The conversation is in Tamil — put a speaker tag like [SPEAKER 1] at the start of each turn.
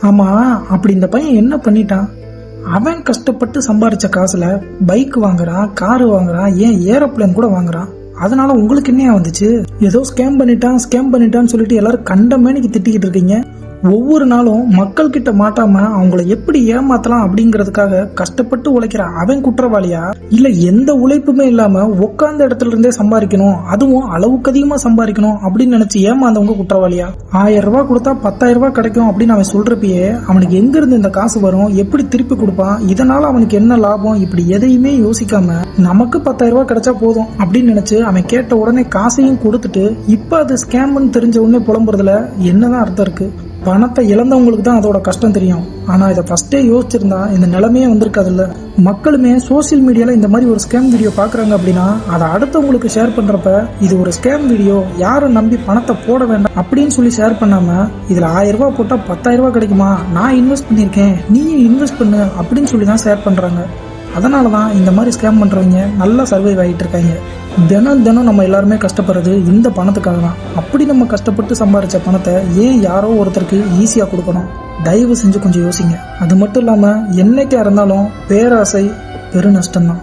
[SPEAKER 1] ஆமா, அப்படி இந்த பையன் என்ன பண்ணிட்டான்? அவன் கஷ்டப்பட்டு சம்பாரிச்ச காசுல பைக் வாங்குறான், காரு வாங்குறான், ஏன் ஏரோப்ளேன் கூட வாங்குறான். அதனால உங்களுக்கு என்ன வந்துச்சு? ஏதோ ஸ்கேம் பண்ணிட்டான்னு சொல்லிட்டு எல்லாரும் கண்ட மேனிக்கு திட்டிக்கிட்டு இருக்கீங்க. ஒவ்வொரு நாளும் மக்கள் கிட்ட மாட்டாம அவங்கள எப்படி ஏமாத்தலாம் அப்படிங்கறதுக்காக கஷ்டப்பட்டு உழைக்கிற அவன் குற்றவாளியா, இல்ல எந்த உழைப்புமே இல்லாம உட்கார்ந்த இடத்துல இருந்தே சம்பாதிக்கணும், அதுவும் அளவுக்கு அதிகமா சம்பாதிக்கணும் அப்படின்னு நினைச்சு ஏமாந்தவங்க குற்றவாளியா? 1000 ரூபாய் கொடுத்தா 10,000 ரூபாய் கிடைக்கும் அப்படின்னு அவன் சொல்றப்பயே அவனுக்கு எங்க இருந்து இந்த காசு வரும், எப்படி திருப்பி கொடுப்பான், இதனால அவனுக்கு என்ன லாபம், இப்படி எதையுமே யோசிக்காம நமக்கு 10,000 ரூபாய் கிடைச்சா போதும் அப்படின்னு நினைச்சு அவன் கேட்ட உடனே காசையும் கொடுத்துட்டு இப்ப அது ஸ்கேம்னு தெரிஞ்ச உடனே புலம்புறதுல என்னதான் அர்த்தம் இருக்கு? பணத்தை இழந்தவங்களுக்கு தான் அதோட கஷ்டம் தெரியும். ஆனா இதை ஃபர்ஸ்டே யோசிச்சிருந்தா இந்த நிலைமையே வந்திருக்காதுல்ல. மக்களுமே சோசியல் மீடியால இந்த மாதிரி ஒரு ஸ்கேம் வீடியோ பாக்குறாங்க அப்படின்னா அதை அடுத்தவங்களுக்கு ஷேர் பண்றப்ப இது ஒரு ஸ்கேம் வீடியோ, யாரும் நம்பி பணத்தை போட வேண்டாம் அப்படின்னு சொல்லி ஷேர் பண்ணாம இதுல 1000 ரூபாய் போட்டா 10,000 ரூபாய் கிடைக்குமா, நான் இன்வெஸ்ட் பண்ணிருக்கேன், நீயும் இன்வெஸ்ட் பண்ணு அப்படின்னு சொல்லி தான் ஷேர் பண்றாங்க. அதனாலதான் இந்த மாதிரி ஸ்கேம் பண்றவங்க நல்லா சர்வைவ் ஆகிட்டு இருக்காங்க. தினம் நம்ம எல்லாருமே கஷ்டப்படுறது இந்த பணத்துக்காக தான். அப்படி நம்ம கஷ்டப்பட்டு சம்பாதிச்ச பணத்தை ஏன் யாரோ ஒருத்தருக்கு ஈஸியா கொடுக்கணும்? தயவு செஞ்சு கொஞ்சம் யோசிங்க. அது மட்டும் இல்லாம என்னைக்கா இருந்தாலும் பேராசை பெரு நஷ்டம்தான்.